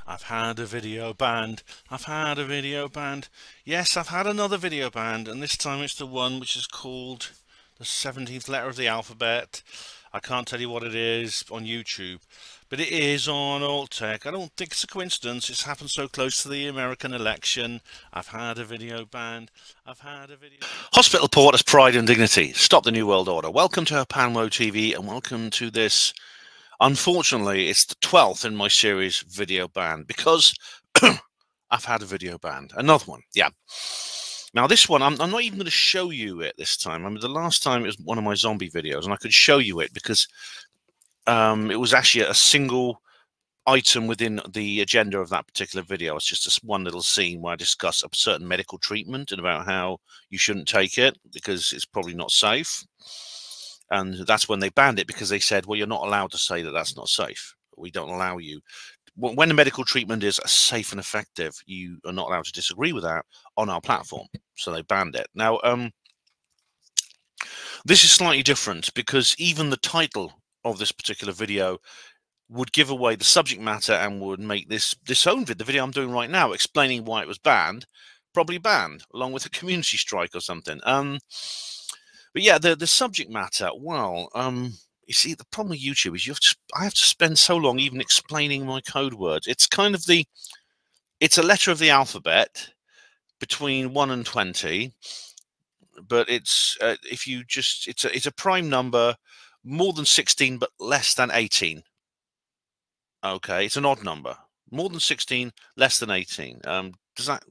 I've had a video banned. I've had a video banned. Yes, I've had another video banned, and this time it's the one which is called the 17th letter of the alphabet. I can't tell you what it is on YouTube, but it is on Alt Tech. I don't think it's a coincidence. It's happened so close to the American election. I've had a video banned. I've had a video. Hospital Port as pride and dignity. Stop the New World Order. Welcome to Panwo TV, and welcome to this. Unfortunately, it's the 12th in my series video ban because I've had a video banned. Another one, yeah. Now this one, I'm not even going to show you it this time. I mean, the last time it was one of my zombie videos, and I could show you it because it was actually a single item within the agenda of that particular video. It's just this one little scene where I discuss a certain medical treatment and about how you shouldn't take it because it's probably not safe. And that's when they banned it, because they said, well, you're not allowed to say that that's not safe. We don't allow you. When the medical treatment is safe and effective, you are not allowed to disagree with that on our platform. So they banned it. Now, this is slightly different because even the title of this particular video would give away the subject matter and would make this own the video I'm doing right now, explaining why it was banned, probably banned, along with a community strike or something. But yeah, the subject matter, well, you see, the problem with YouTube is I have to spend so long even explaining my code words. It's kind of it's a letter of the alphabet between 1 and 20, but it's it's a prime number, more than 16 but less than 18. Okay, it's an odd number, more than 16, less than 18. Does that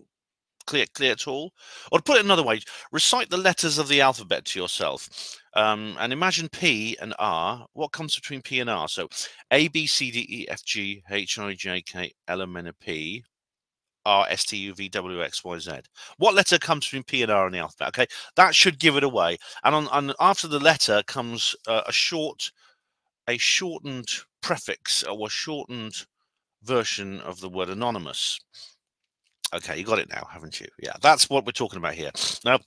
clear at all? Or to put it another way, recite the letters of the alphabet to yourself, and imagine P and R. What comes between P and R? So A, B, C, D, E, F, G, H, I, J, K, L, M, N, P, R, S, T, U, V, W, X, Y, Z. What letter comes between P and R in the alphabet? Okay, that should give it away. And after the letter comes a shortened prefix, or a shortened version of the word anonymous. Okay, you got it now, haven't you? Yeah, that's what we're talking about here. Now,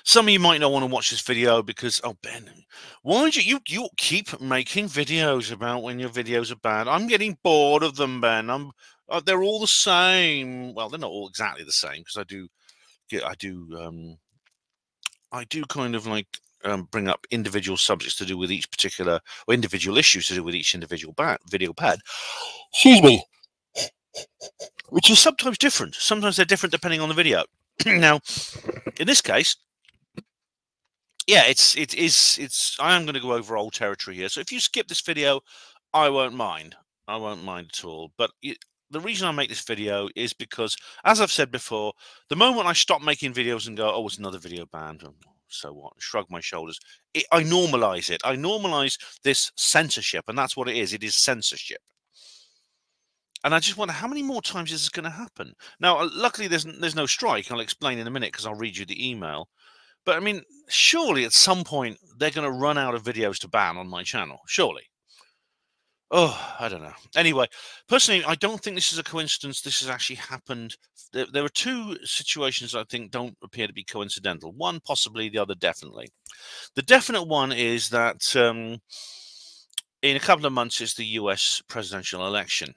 some of you might not want to watch this video because, oh, Ben, why do you keep making videos about when your videos are bad? I'm getting bored of them, Ben. They're all the same. Well, they're not all exactly the same, because I do kind of like bring up individual subjects to do with each particular, or individual issues to do with each individual video pad. Excuse me. Which is sometimes different. Sometimes they're different depending on the video. Now, in this case, yeah, I am going to go over old territory here. So if you skip this video, I won't mind. I won't mind at all. But the reason I make this video is because, as I've said before, the moment I stop making videos and go, oh, it's another video banned, so what? Shrug my shoulders. I normalize it. I normalize this censorship, and that's what it is. It is censorship. And I just wonder, how many more times is this going to happen? Now, luckily, there's no strike. I'll explain in a minute, because I'll read you the email. But I mean, surely at some point they're going to run out of videos to ban on my channel. Surely. Oh, I don't know. Anyway, personally, I don't think this is a coincidence. This has actually happened. There are two situations I think don't appear to be coincidental. One possibly, the other definitely. The definite one is that in a couple of months is the US presidential election.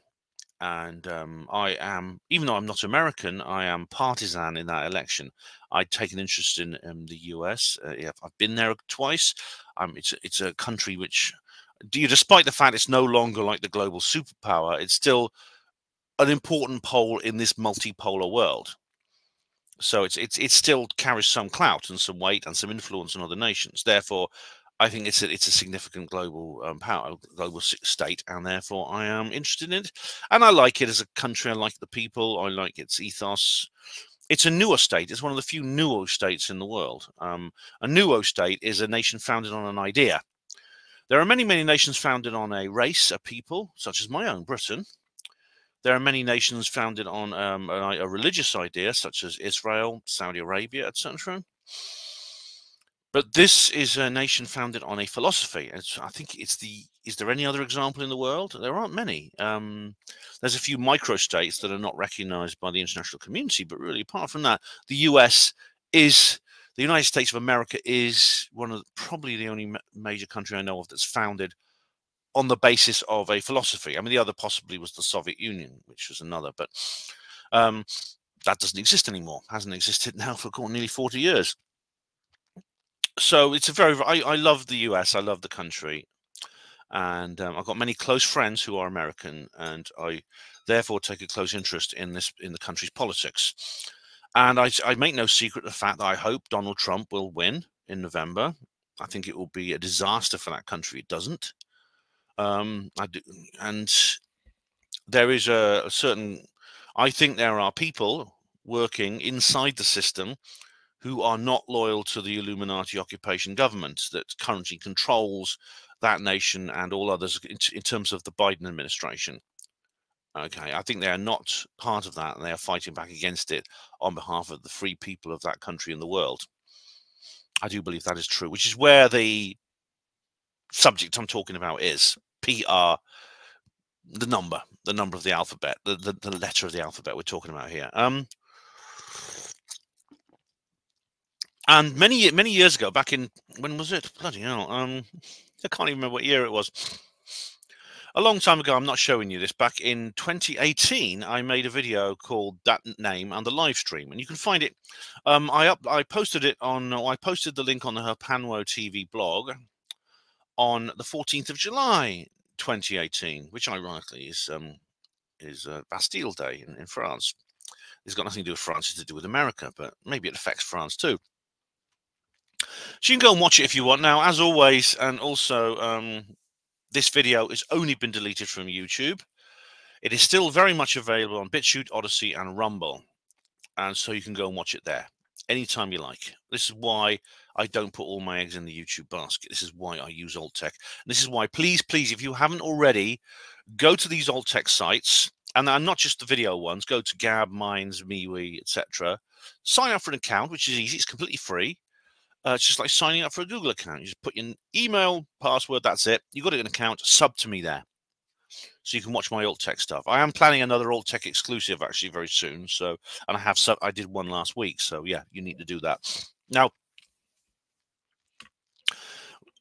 And I am, even though I'm not American, I am partisan in that election. I take an interest in the US. Yeah, I've been there twice. It's a country which, despite the fact it's no longer like the global superpower, it's still an important pole in this multipolar world. So it still carries some clout and some weight and some influence on other nations. Therefore, I think it's a significant global power, global state, and therefore I am interested in it. And I like it as a country. I like the people. I like its ethos. It's a nuo state. It's one of the few nuo states in the world. A nuo state is a nation founded on an idea. There are many, many nations founded on a race, a people, such as my own, Britain. There are many nations founded on a religious idea, such as Israel, Saudi Arabia, etc. But this is a nation founded on a philosophy. I think is there any other example in the world? There aren't many. There's a few microstates that are not recognized by the international community, but really, apart from that, the United States of America is probably the only major country I know of that's founded on the basis of a philosophy. I mean, the other possibly was the Soviet Union, which was another, but that doesn't exist anymore. Hasn't existed now for nearly 40 years. So it's a I love the US. I love the country. And I've got many close friends who are American, and I therefore take a close interest in the country's politics. And I make no secret of the fact that I hope Donald Trump will win in November. I think it will be a disaster for that country. It doesn't. I do, and there is a certain. I think there are people working inside the system who are not loyal to the Illuminati occupation government that currently controls that nation and all others in terms of the Biden administration. Okay, I think they are not part of that, and they are fighting back against it on behalf of the free people of that country and the world. I do believe that is true, which is where the subject I'm talking about is PR, the number of the alphabet, the letter of the alphabet we're talking about here. And many years ago, back in, when was it? Bloody hell! I can't even remember what year it was. A long time ago, I'm not showing you this. Back in 2018, I made a video called "That Name" and the live stream, and you can find it. I posted it on. I posted the link on the Herpanwo TV blog on the 14th of July, 2018, which ironically is Bastille Day in France. It's got nothing to do with France; it's to do with America, but maybe it affects France too. So you can go and watch it if you want. Now, as always, and also this video has only been deleted from YouTube. It is still very much available on BitChute, Odyssey, and Rumble. And so you can go and watch it there anytime you like. This is why I don't put all my eggs in the YouTube basket. This is why I use alt tech. And this is why, please, if you haven't already, go to these alt tech sites. And not just the video ones. Go to Gab, Minds, MeWe, etc. Sign up for an account, which is easy. It's completely free. It's just like signing up for a Google account. You just put your email, password, that's it. You've got an account, sub to me there. So you can watch my alt tech stuff. I am planning another alt tech exclusive actually very soon. So, and I did one last week. So yeah, you need to do that. Now,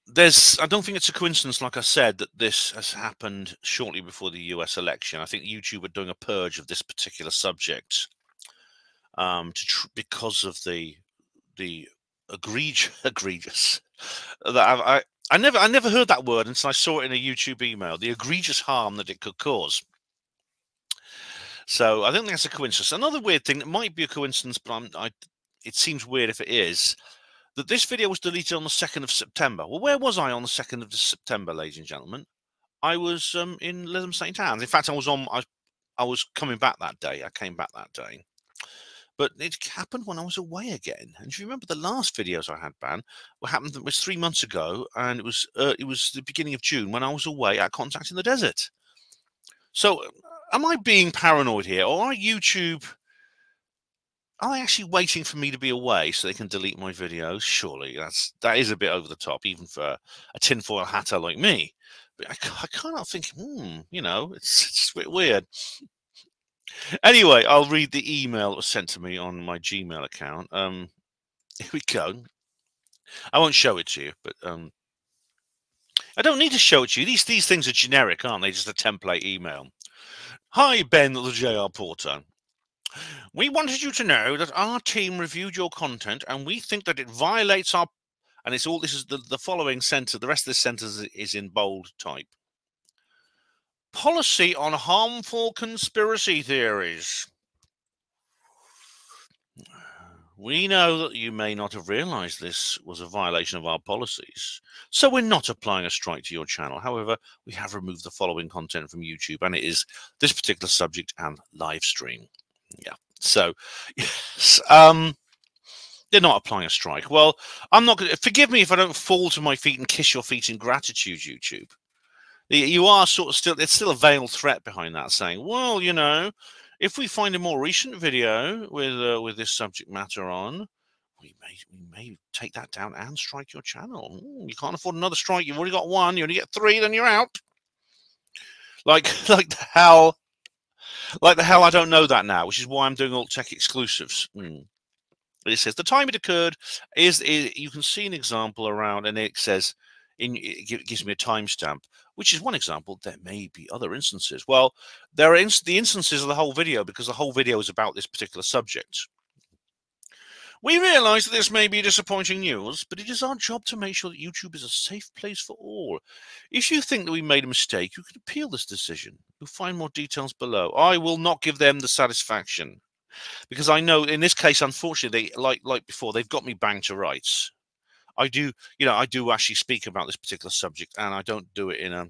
I don't think it's a coincidence, like I said, that this has happened shortly before the US election. I think YouTube are doing a purge of this particular subject because of the egregious that I never heard that word until I saw it in a YouTube email, the egregious harm that it could cause. So I don't think that's a coincidence. Another weird thing that might be a coincidence, but it seems weird if it is, that this video was deleted on the 2nd of September. Well, where was I on the 2nd of September, ladies and gentlemen? I was in Lytham St. Anne's. In fact, I was coming back that day. I came back that day. But it happened when I was away again. And if you remember, the last videos I had banned, it was 3 months ago, and it was the beginning of June when I was away at Contact in the Desert. So, am I being paranoid here, or are they actually waiting for me to be away so they can delete my videos? Surely that is a bit over the top, even for a tinfoil hatter like me. But I cannot think. It's a bit weird. Anyway, I'll read the email that was sent to me on my Gmail account. Here we go. I won't show it to you, but I don't need to show it to you. These things are generic, aren't they? Just a template email. Hi, Ben the JR Porter. We wanted you to know that our team reviewed your content, and we think that it violates our... And this is the following sentence. The rest of this sentence is in bold type. Policy on harmful conspiracy theories. We know that you may not have realized this was a violation of our policies, so we're not applying a strike to your channel. However, we have removed the following content from YouTube, and it is this particular subject and live stream. Yeah, so yes, they're not applying a strike. Well, I'm not going to... Forgive me if I don't fall to my feet and kiss your feet in gratitude, YouTube. You are sort of still... It's still a veiled threat behind that, saying, well, if we find a more recent video with this subject matter on, we may take that down and strike your channel. You can't afford another strike. You've already got one. You only get 3, then you're out. Like the hell I don't know that now, which is why I'm doing alt tech exclusives. It says the time it occurred is you can see an example around, and it says it gives me a timestamp, which is one example. There may be other instances. Well, there are the instances of the whole video, because the whole video is about this particular subject. We realise that this may be disappointing news, but it is our job to make sure that YouTube is a safe place for all. If you think that we made a mistake, you can appeal this decision. You'll find more details below. I will not give them the satisfaction, because I know in this case, unfortunately, like before, they've got me banged to rights. I do, I do actually speak about this particular subject, and I don't do it in a,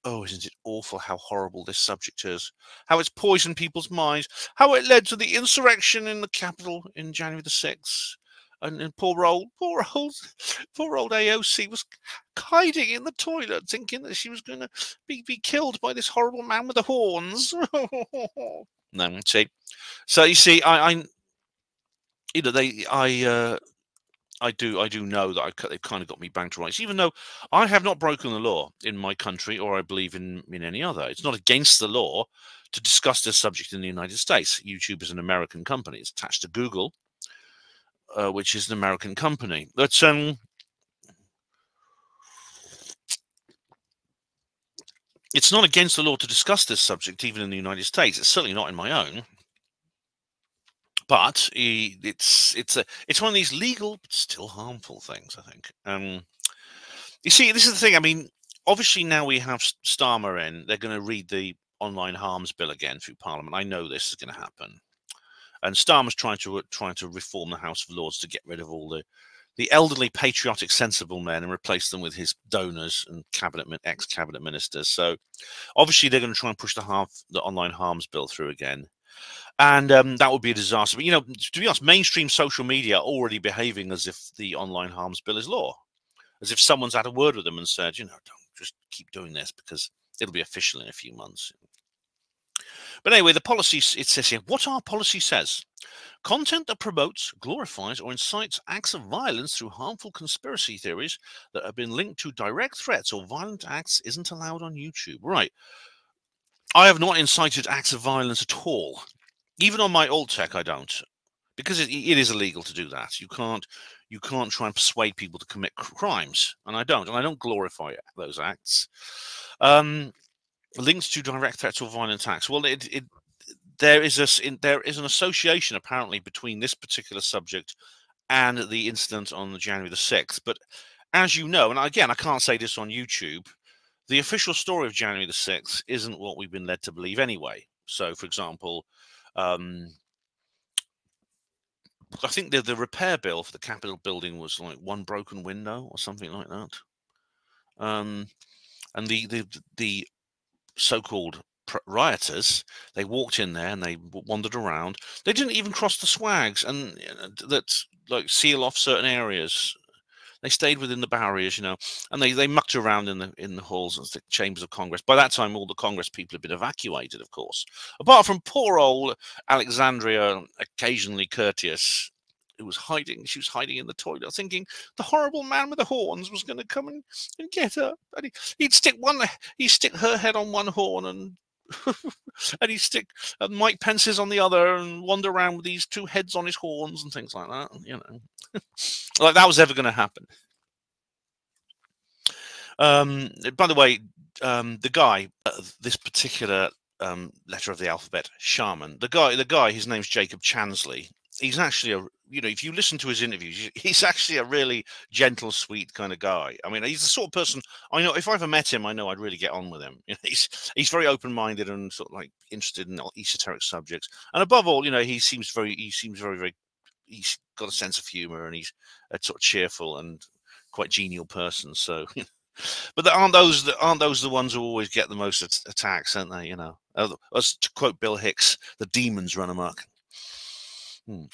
oh, isn't it awful how horrible this subject is, how it's poisoned people's minds, how it led to the insurrection in the Capitol in January the 6th. And poor old AOC was hiding in the toilet, thinking that she was going to be killed by this horrible man with the horns. No, see. So you see, I do know that they've kind of got me banged to rights, even though I have not broken the law in my country, or I believe in any other. It's not against the law to discuss this subject in the United States. YouTube is an American company. It's attached to Google, which is an American company. But it's not against the law to discuss this subject, even in the United States. It's certainly not in my own. But it's one of these legal but still harmful things, I think. You see, this is the thing. I mean, obviously now we have Starmer in. They're going to read the online harms bill again through Parliament. I know this is going to happen. And Starmer's trying to reform the House of Lords to get rid of all the elderly, patriotic, sensible men and replace them with his donors and ex-cabinet ministers. So obviously they're going to try and push the online harms bill through again. And that would be a disaster. But, to be honest, mainstream social media are already behaving as if the online harms bill is law, as if someone's had a word with them and said, don't just keep doing this because it'll be official in a few months. But anyway, the policy, it says here, what our policy says: content that promotes, glorifies, or incites acts of violence through harmful conspiracy theories that have been linked to direct threats or violent acts isn't allowed on YouTube. Right. I have not incited acts of violence at all. Even on my alt tech, I don't, because it is illegal to do that. You can't try and persuade people to commit crimes, and I don't glorify those acts. Links to direct threats or violent acts. Well, there is an association apparently between this particular subject and the incident on January the 6th. But as you know, and again, I can't say this on YouTube, the official story of January the 6th isn't what we've been led to believe anyway. So, for example, I think the repair bill for the Capitol building was like one broken window or something like that. And the so-called rioters, they walked in there and they wandered around. They didn't even cross the swags and that like seal off certain areas. They stayed within the barriers, and they mucked around in the halls and the chambers of Congress. By that time, all the Congress people had been evacuated, of course. Apart from poor old Alexandria, occasionally courteous, who was hiding. She was hiding in the toilet, thinking the horrible man with the horns was going to come and get her. And he'd stick her head on one horn and and he'd stick Mike Pence's on the other and wander around with these two heads on his horns and things like that. Like that was ever going to happen. By the way, the guy, this particular letter of the alphabet, Shaman, the guy, his name's Jacob Chansley. He's actually if you listen to his interviews, he's actually a really gentle, sweet kind of guy. I mean, he's the sort of person I know. If I ever met him, I know I'd really get on with him. He's very open-minded and sort of like interested in esoteric subjects. And above all, he seems very, very. He's got a sense of humor and he's a sort of cheerful and quite genial person. So, but aren't those the ones who always get the most attacks, aren't they? As to quote Bill Hicks, the demons run amok.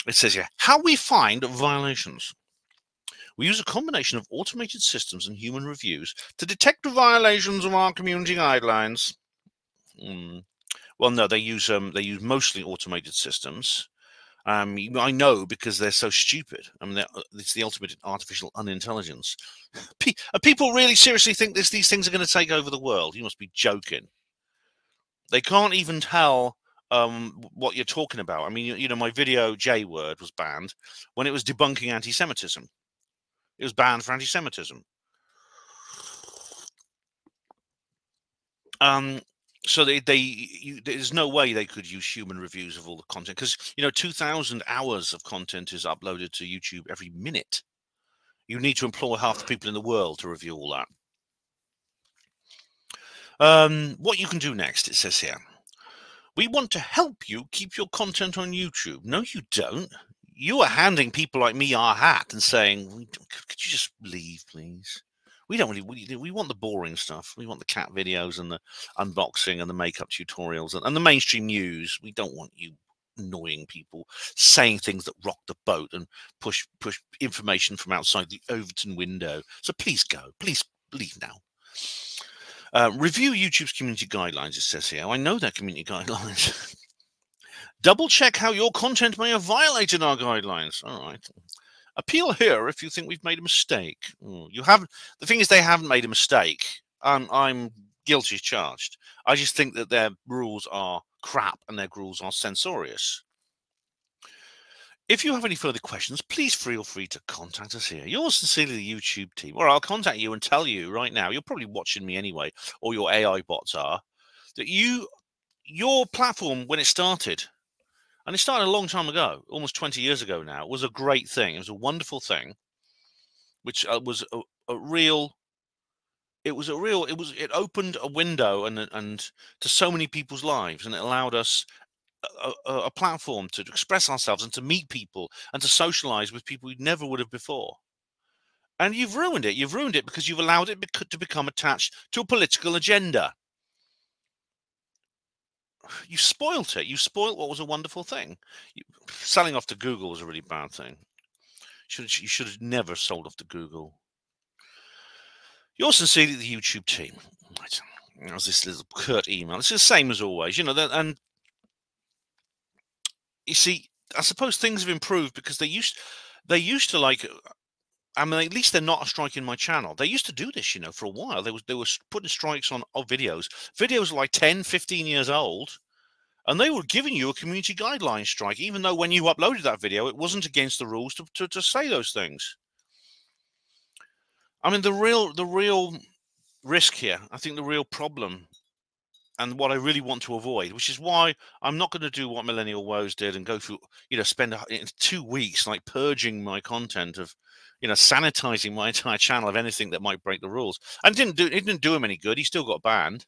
It says here, how we find violations. We use a combination of automated systems and human reviews to detect violations of our community guidelines. Well, no, they use mostly automated systems. I know because they're so stupid. I mean, it's the ultimate artificial unintelligence. People really seriously think these things are going to take over the world? You must be joking. They can't even tell what you're talking about. I mean, my video J word was banned when it was debunking anti-Semitism. It was banned for anti-Semitism. So there's no way they could use human reviews of all the content, because 2,000 hours of content is uploaded to YouTube every minute. You need to employ half the people in the world to review all that. What you can do next, it says here. We want to help you keep your content on YouTube. No, you don't. You are handing people like me our hat and saying, could you just leave, please? We don't really, we want the boring stuff. We want the cat videos and the unboxing and the makeup tutorials and the mainstream news. We don't want you annoying people saying things that rock the boat and push information from outside the Overton window. So please go. Please leave now. Review YouTube's community guidelines, it says here. I know their community guidelines. Double check how your content may have violated our guidelines. All right. Appeal here if you think we've made a mistake. You haven't. The thing is, they haven't made a mistake. I'm guilty as charged. I just think that their rules are crap and their rules are censorious. If you have any further questions, please feel free to contact us here. Yours sincerely, the YouTube team. Or I'll contact you and tell you right now, you're probably watching me anyway, or your AI bots are, that your platform, when it started, and it started a long time ago, almost 20 years ago now, was a great thing. It was a wonderful thing, which was it opened a window and to so many people's lives, and it allowed us a platform to express ourselves and to meet people and to socialize with people we never would have before. And you've ruined it. You've ruined it because you've allowed it to become attached to a political agenda. You spoilt it. You spoilt what was a wonderful thing. Selling off to Google was a really bad thing. You should have never sold off to Google. Yours sincerely, the YouTube team. Right. There's this little curt email. It's the same as always, and you see, I suppose things have improved because they used to like. I mean, at least they're not striking my channel. They used to do this, for a while. They were putting strikes on videos. Videos are like 10, 15 years old, and they were giving you a community guideline strike, even though when you uploaded that video, it wasn't against the rules to say those things. I mean, the real risk here, I think the real problem, and what I really want to avoid, which is why I'm not going to do what Millennial Woes did and go through, spend 2 weeks like purging my content of, sanitizing my entire channel of anything that might break the rules. And it didn't do him any good. He still got banned.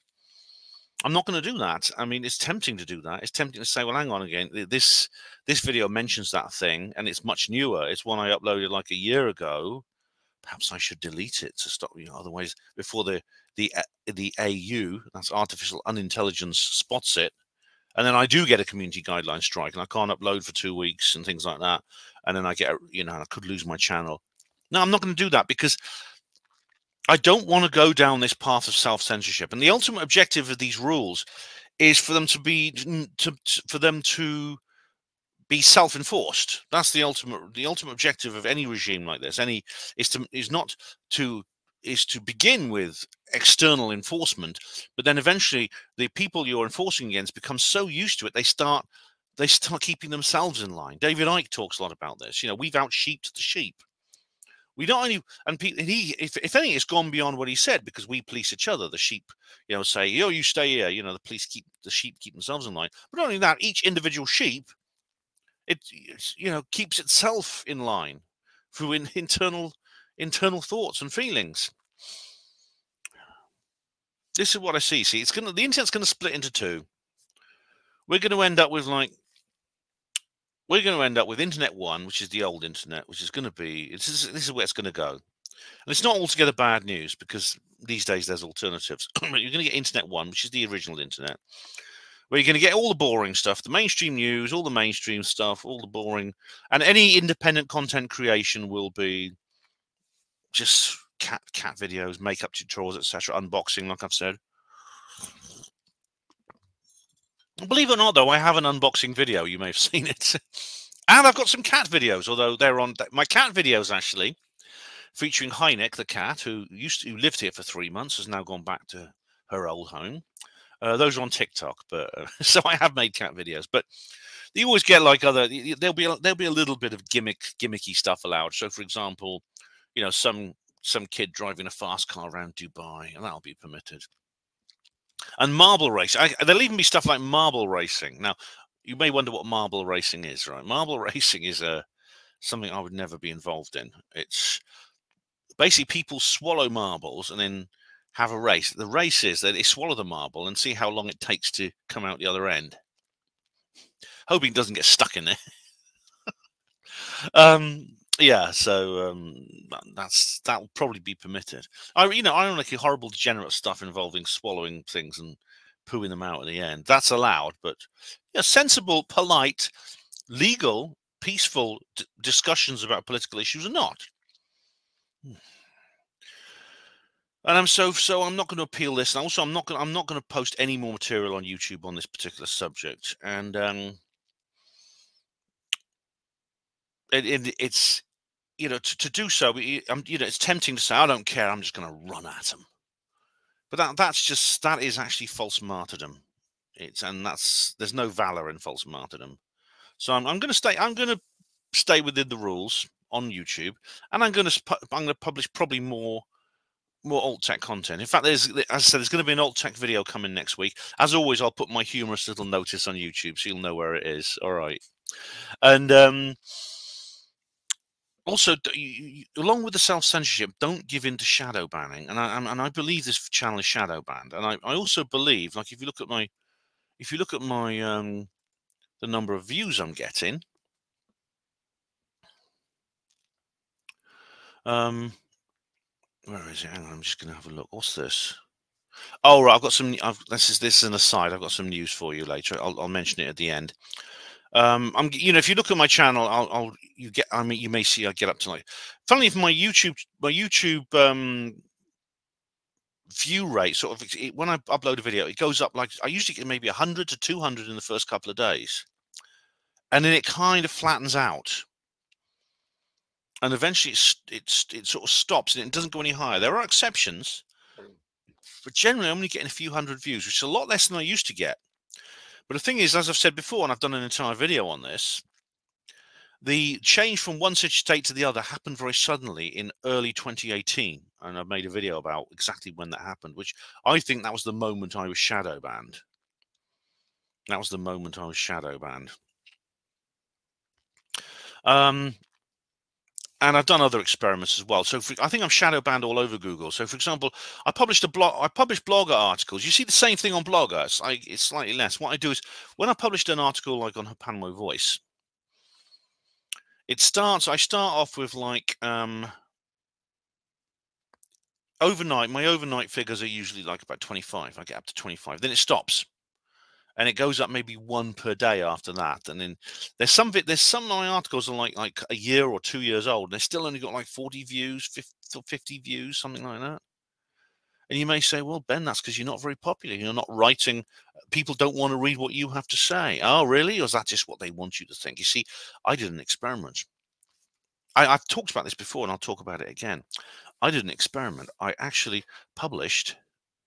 I'm not going to do that. I mean, it's tempting to do that. It's tempting to say, well, hang on again. This video mentions that thing, and it's much newer. It's one I uploaded like a year ago. Perhaps I should delete it to stop. Otherwise, before the AU, that's artificial unintelligence, spots it, and then I do get a community guideline strike, and I can't upload for 2 weeks and things like that, and then I get, I could lose my channel. No, I'm not going to do that because I don't want to go down this path of self-censorship. And the ultimate objective of these rules is for them to be self-enforced. That's the ultimate objective of any regime like this. Is to begin with external enforcement, but then eventually the people you're enforcing against become so used to it they start keeping themselves in line. David Icke talks a lot about this. We've out-sheeped the sheep. We not only, and if anything, it's gone beyond what he said, because we police each other. The sheep, say, you stay here. The sheep keep themselves in line. But not only that, each individual sheep, it keeps itself in line through internal thoughts and feelings. This is what I see. See, the internet's going to split into two. We're going to end up with Internet 1, which is the old internet, which is going to be, this is where it's going to go. And it's not altogether bad news, because these days there's alternatives. You're going to get Internet 1, which is the original internet, where you're going to get all the boring stuff, the mainstream news, all the mainstream stuff, all the boring, and any independent content creation will be just cat videos, makeup tutorials, etc., unboxing, like I've said. Believe it or not, though, I have an unboxing video. You may have seen it. And I've got some cat videos, although they're on my cat videos, actually, featuring Heineck, the cat, who lived here for 3 months, has now gone back to her old home. Those are on TikTok, but so I have made cat videos. But you always get like there'll be a little bit of gimmicky stuff allowed. So, for example, some kid driving a fast car around Dubai, and that'll be permitted. And marble racing. There'll even be stuff like marble racing. Now, you may wonder what marble racing is, right? Marble racing is something I would never be involved in. It's basically people swallow marbles and then have a race. The race is that they swallow the marble and see how long it takes to come out the other end. Hoping it doesn't get stuck in there. Yeah, so that'll probably be permitted. I don't like horrible degenerate stuff involving swallowing things and pooing them out at the end. That's allowed, but sensible, polite, legal, peaceful discussions about political issues are not. And I'm not going to appeal this, and also I'm not going to post any more material on YouTube on this particular subject. And it's to do so, it's tempting to say I don't care, I'm just going to run at them. But that is actually false martyrdom. There's no valor in false martyrdom. So I'm going to stay within the rules on YouTube, and I'm going to publish probably more alt tech content. In fact, as I said, there's going to be an alt tech video coming next week. As always, I'll put my humorous little notice on YouTube, so you'll know where it is. All right, and also, along with the self-censorship, don't give in to shadow banning. And I believe this channel is shadow banned. And I also believe, like, if you look at my the number of views I'm getting, where is it? Hang on, I'm just going to have a look. What's this? Oh, right, I've got some. This is an aside. I've got some news for you later. I'll mention it at the end. If you look at my channel, you may see I get up to like. Funnily, if my YouTube view rate sort of when I upload a video, it goes up like I usually get maybe 100 to 200 in the first couple of days, and then it kind of flattens out, and eventually it sort of stops and it doesn't go any higher. There are exceptions, but generally I'm only getting a few hundred views, which is a lot less than I used to get. But the thing is, as I've said before, and I've done an entire video on this, the change from one state to the other happened very suddenly in early 2018, and I've made a video about exactly when that happened, which I think that was the moment I was shadow banned. That was the moment I was shadow banned. And I've done other experiments as well. So I think I'm shadow banned all over Google. So, for example, I publish Blogger articles. You see the same thing on Blogger. It's slightly less. What I do is when I published an article like on Hapanmo Voice, I start off with like overnight. My overnight figures are usually like about 25. I get up to 25. Then it stops. And it goes up maybe one per day after that. And then there's some of my articles are like a year or 2 years old. And they still only got like 40 views, 50 views, something like that. And you may say, well, Ben, that's because you're not very popular. You're not writing. People don't want to read what you have to say. Oh, really? Or is that just what they want you to think? You see, I did an experiment. I've talked about this before, and I'll talk about it again. I did an experiment. I actually published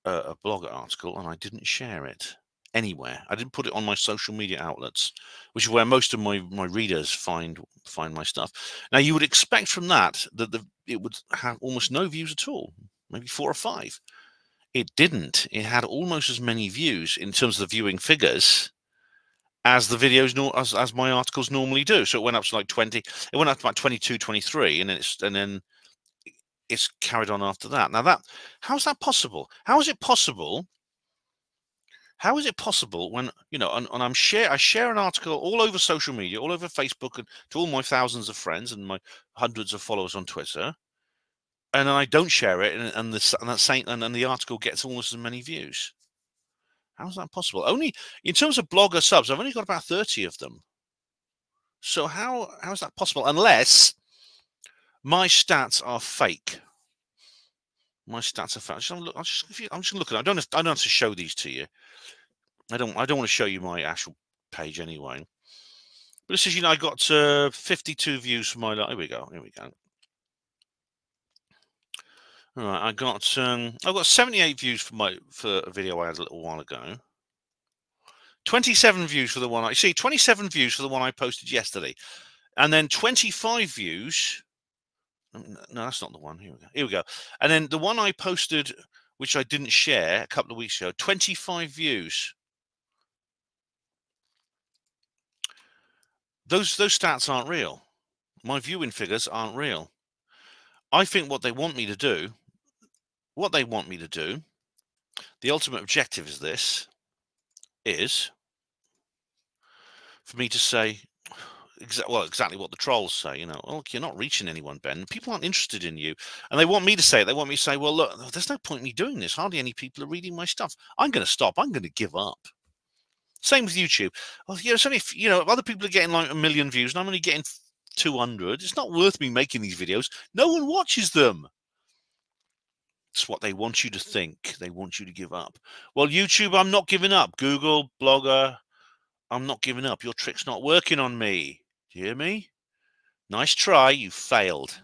a blogger article, and I didn't share it anywhere. I didn't put it on my social media outlets, which is where most of my readers find my stuff. Now, you would expect from that it would have almost no views at all, maybe 4 or 5. It didn't. It had almost as many views in terms of the viewing figures as the videos as my articles normally do. So it went up to like 20. It went up to about 22, 23, and then it's carried on after that. Now how's that possible? How is it possible? How is it possible when, and I share an article all over social media, all over Facebook, and to all my thousands of friends and my hundreds of followers on Twitter, and then I don't share it, and the article gets almost as many views? How is that possible? Only in terms of blogger subs, I've only got about 30 of them. So how is that possible? Unless my stats are fake. My stats are fake. I'm just going to look at it. I don't have to show these to you. I don't want to show you my actual page anyway. But it says, I got 52 views for my. Here we go. All right, I've got 78 views for a video I had a little while ago. 27 views for the one 27 views for the one I posted yesterday, and then 25 views. No, that's not the one. Here we go. And then the one I posted, which I didn't share a couple of weeks ago, 25 views. Those stats aren't real. My viewing figures aren't real. I think what they want me to do, the ultimate objective is this, is for me to say, exactly what the trolls say, you know, oh, look, you're not reaching anyone, Ben. People aren't interested in you. And they want me to say it. They want me to say, well, look, there's no point in me doing this. Hardly any people are reading my stuff. I'm going to stop. I'm going to give up. Same with YouTube. Well, you know, it's only, you know, other people are getting like 1 million views and I'm only getting 200. It's not worth me making these videos. No one watches them. It's what they want you to think. They want you to give up. Well, YouTube, I'm not giving up. Google, Blogger, I'm not giving up. Your trick's not working on me. Do you hear me? Nice try. You failed.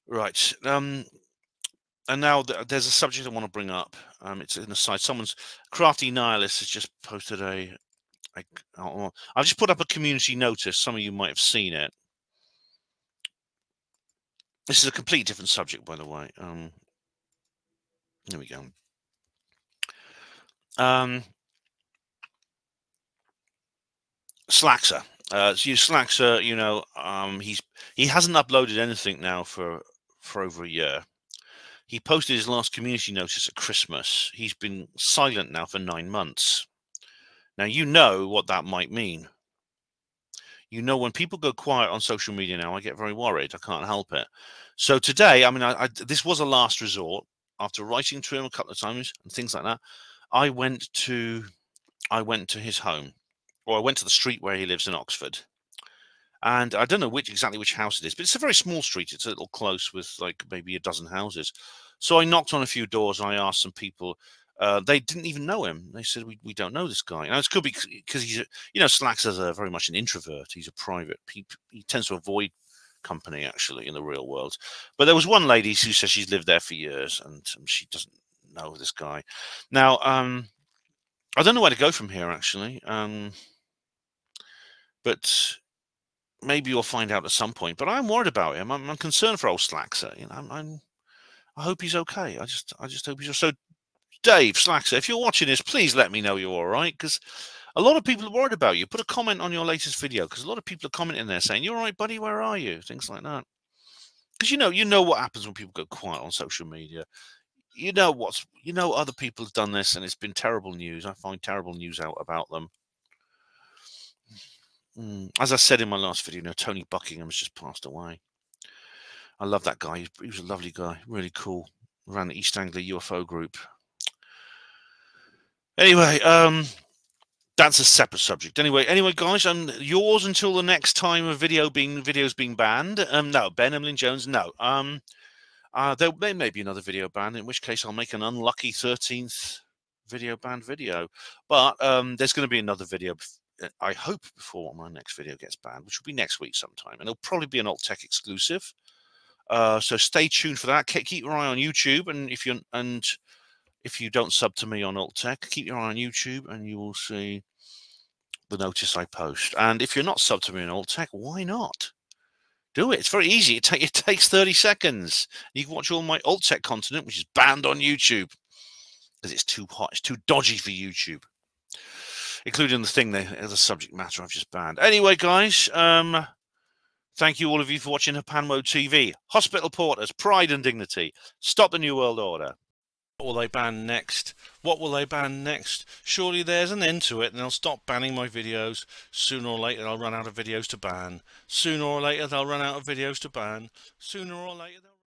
Right. And now there's a subject I want to bring up. It's an aside. Someone's Crafty Nihilist has just posted I've just put up a community notice. Some of you might have seen it. This is a completely different subject, by the way. Here we go. Slaxer. Slaxer, you know, he hasn't uploaded anything now for over a year. He posted his last community notice at Christmas. He's been silent now for 9 months. Now, you know what that might mean. You know, when people go quiet on social media now, I get very worried. I can't help it. So today, I mean, this was a last resort. After writing to him a couple of times and things like that, I went to his home, or I went to the street where he lives in Oxford. And I don't know exactly which house it is, but it's a very small street. It's a little close with like maybe a dozen houses. So I knocked on a few doors and I asked some people. They didn't even know him. They said, we don't know this guy. And it could be because he's, you know, Slaxer's very much an introvert. He's a private. He tends to avoid company, actually, in the real world. But there was one lady who says she's lived there for years and she doesn't know this guy. Now, I don't know where to go from here, actually. But maybe you'll find out at some point. But I'm worried about him. I'm concerned for old Slaxer. You know, I hope he's okay. I just hope he's so. Dave Slaxer, if you're watching this, please let me know you're all right, because a lot of people are worried about you. Put a comment on your latest video, because a lot of people are commenting there saying, "You're all right, buddy. Where are you?" Things like that. Because you know what happens when people go quiet on social media. You know other people have done this, and it's been terrible news. I find terrible news out about them. As I said in my last video, you know, Tony Buckingham has just passed away. I love that guy. He was a lovely guy, really cool. Ran the East Anglia UFO group. Anyway, that's a separate subject. Anyway, guys, yours until the next time a video's being banned. No, Ben Emlyn-Jones, no. There may be another video ban, in which case I'll make an unlucky 13th video banned video. But there's going to be another video, I hope, before my next video gets banned, which will be next week sometime, and it'll probably be an Alt Tech exclusive. So stay tuned for that. Keep your eye on YouTube, and if you don't sub to me on Alt Tech, keep your eye on YouTube, and you will see the notice I post. And if you're not sub to me on Alt Tech, why not? Do it. It's very easy. It takes 30 seconds. You can watch all my Alt Tech content, which is banned on YouTube because it's too hot. It's too dodgy for YouTube, including the thing, the subject matter I've just banned. Anyway, guys, thank you all of you for watching Hapanwo TV. Hospital Porters, Pride and Dignity. Stop the New World Order. What will they ban next? What will they ban next? Surely there's an end to it, and they'll stop banning my videos. Sooner or later, I'll run out of videos to ban. Sooner or later, they'll run out of videos to ban. Sooner or later, they'll...